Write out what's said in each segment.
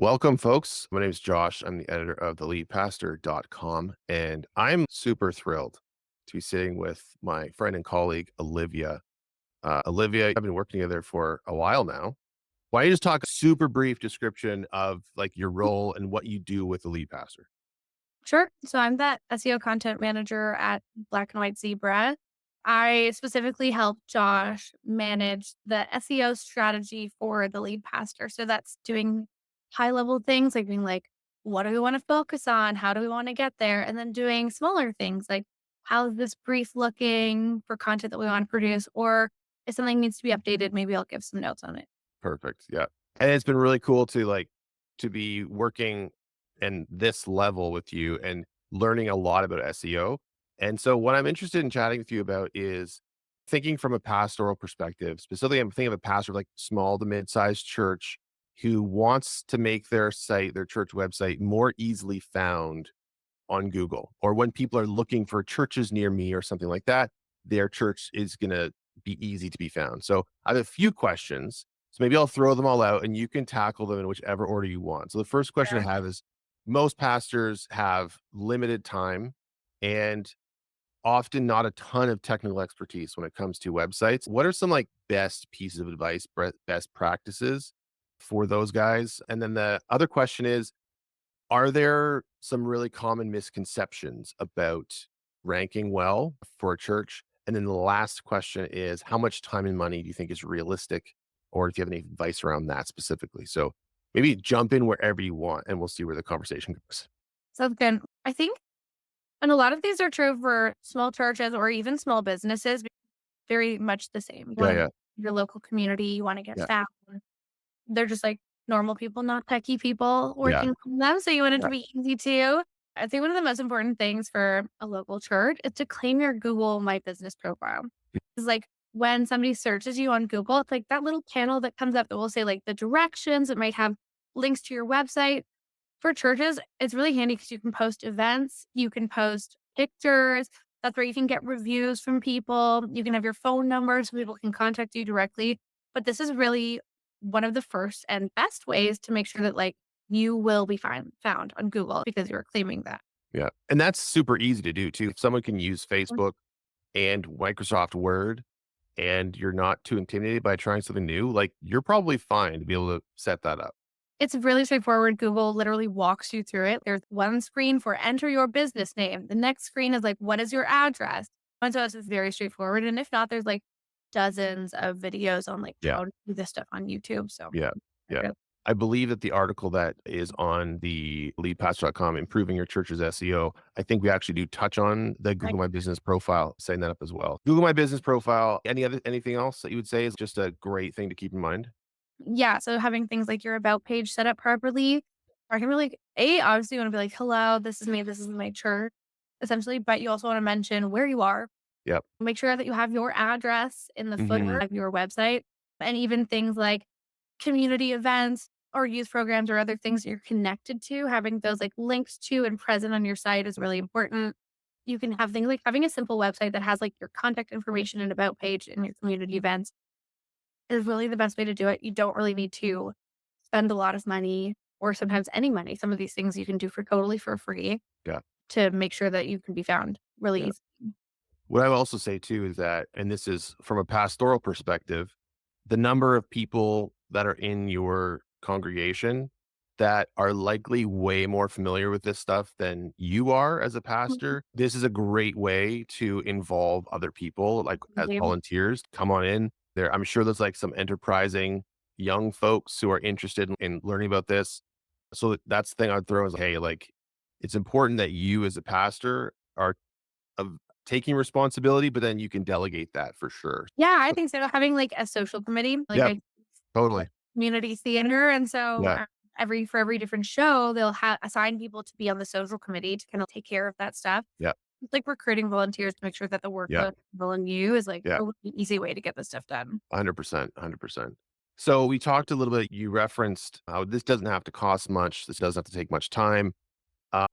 Welcome, folks. My name is Josh. I'm the editor of theleadpastor.com, and I'm super thrilled to be sitting with my friend and colleague, Olivia. Olivia, I've been working together for a while now. Why don't you just talk a super brief description of like your role and what you do with the lead pastor? Sure. So I'm that SEO content manager at Black and White Zebra. I specifically help Josh manage the SEO strategy for the lead pastor. So that's doing high level things like being like, what do we want to focus on? How do we want to get there? And then doing smaller things like, how's this brief looking for content that we want to produce? Or if something needs to be updated, maybe I'll give some notes on it. Perfect. Yeah. And it's been really cool to to be working in this level with you and learning a lot about SEO. And so what I'm interested in chatting with you about is thinking from a pastoral perspective. Specifically, I'm thinking of a pastor of like small to mid-sized church who wants to make their site, their church website more easily found on Google. Or when people are looking for churches near me or something like that, their church is going to be easy to be found. So I have a few questions. So maybe I'll throw them all out and you can tackle them in whichever order you want. So the first question I Sure. have is most pastors have limited time and often not a ton of technical expertise when it comes to websites. What are some like best pieces of advice, best practices for those guys? And then the other question is, are there some really common misconceptions about ranking well for a church? And then the last question is, how much time and money do you think is realistic? Or if you have any advice around that specifically. So maybe jump in wherever you want and we'll see where the conversation goes. Sounds good. I think, and a lot of these are true for small churches or even small businesses. Very much the same. You Yeah, wanna yeah, your local community, you wanna get yeah, found. They're just like normal people, not techie people yeah, working from them, so you want it to yeah. be easy too. I think one of the most important things for a local church is to claim your Google My Business profile. It's like when somebody searches you on Google, it's like that little panel that comes up that will say like the directions, it might have links to your website. For churches, it's really handy because you can post events, you can post pictures. That's where you can get reviews from people. You can have your phone number so people can contact you directly. But this is really one of the first and best ways to make sure that like you will be found on Google because you're claiming that. Yeah. And that's super easy to do too. If someone can use Facebook and Microsoft Word and you're not too intimidated by trying something new, like you're probably fine to be able to set that up. It's really straightforward. Google literally walks you through it. There's one screen for enter your business name. The next screen is like, what is your address? And so it's very straightforward. And if not, there's like dozens of videos on like Yeah. how to do this stuff on YouTube. So Yeah. I Yeah. really- I believe that the article that is on the leadpastor.com, improving your church's SEO, I think we actually do touch on the like, Google My Business profile, setting that up as well. Google My Business profile, anything else that you would say is just a great thing to keep in mind? yeah. So having things like your about page set up properly, I can really, obviously you want to be like, hello, this is me. This is my church essentially. But you also want to mention where you are. Yep. Make sure that you have your address in the footer Mhm. of your website and even things like community events or youth programs or other things that you're connected to, having those like links to and present on your site is really important. You can have things like having a simple website that has like your contact information and about page and your community events is really the best way to do it. You don't really need to spend a lot of money or sometimes any money. Some of these things you can do for totally for free Yeah. to make sure that you can be found really Yeah. easy. What I would also say too is that, and this is from a pastoral perspective, the number of people that are in your congregation that are likely way more familiar with this stuff than you are as a pastor. This is a great way to involve other people, like as Mhm. volunteers. Come on in there. I'm sure there's like some enterprising young folks who are interested in learning about this. So that's the thing I'd throw is, hey, like it's important that you as a pastor are of taking responsibility, but then you can delegate that for sure. Yeah, I think so. Having like a social committee, like Yep, I totally. community theater, and so Yeah, every different show, they'll assign people to be on the social committee to kind of take care of that stuff. yeah, It's like recruiting volunteers to make sure that the yeah, workload on you is like yeah, a really easy way to get this stuff done. 100%, 100%. So we talked a little bit, you referenced how this doesn't have to cost much, this doesn't have to take much time.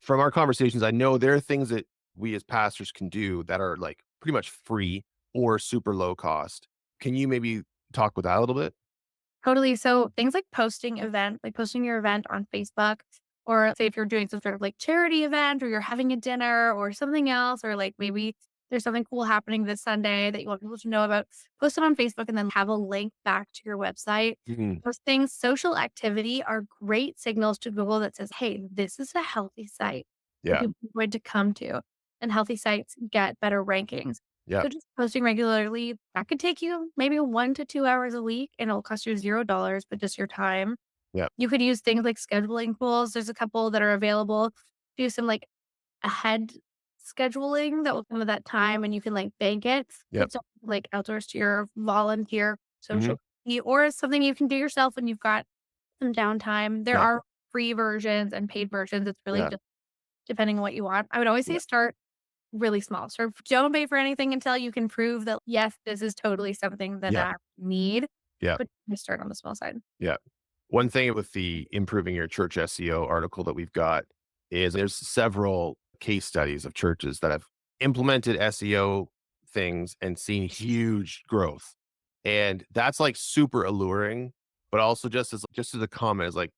From our conversations, I know there are things that we as pastors can do that are like pretty much free or super low cost. Can you maybe talk with that a little bit? Totally. So things like posting your event on Facebook, or say if you're doing some sort of like charity event or you're having a dinner or something else, or like maybe there's something cool happening this Sunday that you want people to know about, post it on Facebook and then have a link back to your website. Mhm. Those things, social activity are great signals to Google that says, hey, this is a healthy site that Yeah. people are going to come to. And healthy sites get better rankings. Yeah. So just posting regularly, that could take you maybe 1 to 2 hours a week, and it'll cost you $0, but just your time. Yeah. You could use things like scheduling tools. There's a couple that are available. Do some, like, ahead scheduling that will come at that time, and you can, like, bank it. Yep. It's like, outsourced to your volunteer Mhm. social media, or it's something you can do yourself when you've got some downtime. There Yeah. are free versions and paid versions. It's really Yeah. just depending on what you want. I would always Yeah. say start really small. So don't pay for anything until you can prove that, yes, this is totally something that Yeah. I need, Yeah. but just start on the small side. Yeah. One thing with the improving your church SEO article that we've got is there's several case studies of churches that have implemented SEO things and seen huge growth. And that's like super alluring, but also just as a comment is like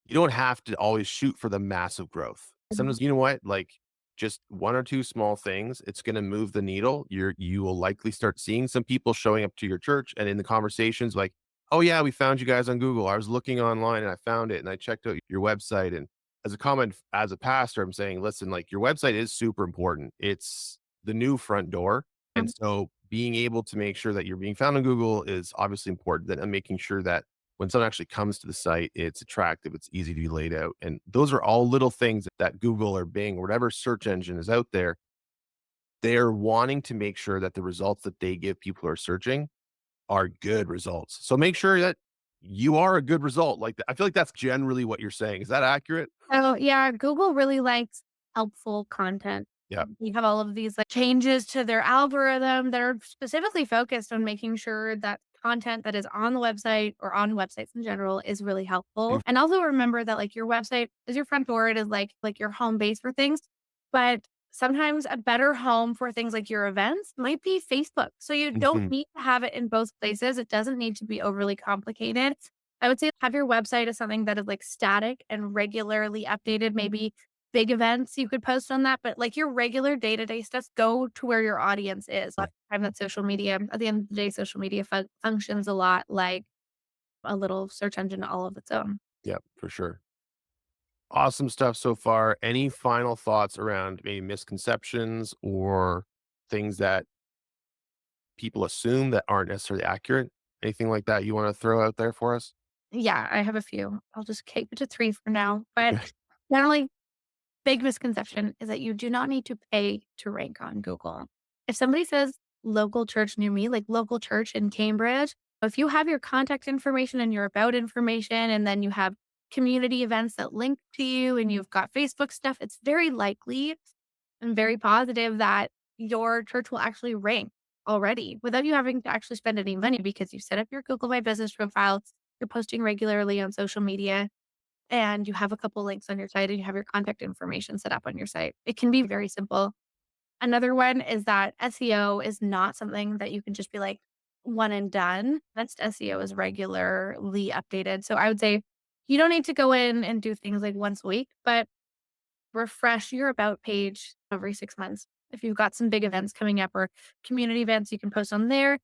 you don't have to always shoot for the massive growth. Mhm. Sometimes, you know what? Like just one or two small things, it's going to move the needle. You will likely start seeing some people showing up to your church and in the conversations like, "Oh yeah, we found you guys on Google. I was looking online and I found it and I checked out your website." And as a comment as a pastor, I'm saying, "Listen, like your website is super important. It's the new front door." And so being able to make sure that you're being found on Google is obviously important. Then and making sure that when someone actually comes to the site, it's attractive, it's easy to be laid out. And those are all little things that Google or Bing or whatever search engine is out there, they're wanting to make sure that the results that they give people who are searching are good results. So make sure that you are a good result. Like I feel like that's generally what you're saying. Is that accurate? So, yeah, Google really likes helpful content. Yeah. You have all of these, like, changes to their algorithm that are specifically focused on making sure that content that is on the website or on websites in general is really helpful. Mm, And also remember that, like, your website is your front door. It is like your home base for things. But sometimes a better home for things like your events might be Facebook. So you don't mhm. need to have it in both places. It doesn't need to be overly complicated. I would say have your website as something that is like static and regularly updated, maybe big events you could post on that, but like your regular day-to-day stuff, go to where your audience is. A lot of time that social media, at the end of the day, social media functions a lot like a little search engine all of its own. Yeah, for sure. Awesome stuff so far. Any final thoughts around maybe misconceptions or things that people assume that aren't necessarily accurate? Anything like that you want to throw out there for us? Yeah, I have a few. I'll just keep it to 3 for now. But Okay. generally, big misconception is that you do not need to pay to rank on Google. If somebody says local church near me, like local church in Cambridge, if you have your contact information and your about information, and then you have community events that link to you and you've got Facebook stuff, it's very likely and very positive that your church will actually rank already without you having to actually spend any money because you set up your Google My Business profile, you're posting regularly on social media, and you have a couple links on your site and you have your contact information set up on your site. It can be very simple. Another one is that SEO is not something that you can just be like one and done. That's SEO is regularly updated. So I would say you don't need to go in and do things like once a week, but refresh your about page every 6 months. If you've got some big events coming up or community events, you can post on there.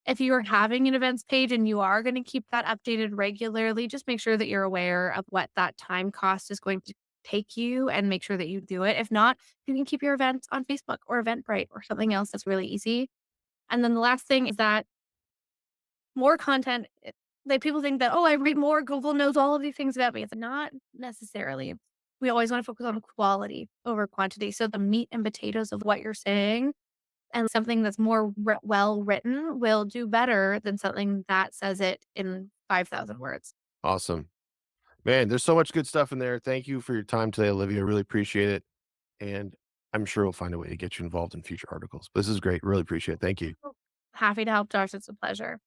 If you are having an events page and you are going to keep that updated regularly, just make sure that you're aware of what that time cost is going to take you and make sure that you do it. If not, you can keep your events on Facebook or Eventbrite or something else that's really easy. And then the last thing is that more content, like people think that, oh, I read more, Google knows all of these things about me. It's not necessarily. We always want to focus on quality over quantity. So the meat and potatoes of what you're saying and something that's more well written will do better than something that says it in 5,000 words. Awesome. Man, there's so much good stuff in there. Thank you for your time today, Olivia. Really appreciate it. And I'm sure we'll find a way to get you involved in future articles. This is great. Really appreciate it. Thank you. Happy to help, Josh. It's a pleasure.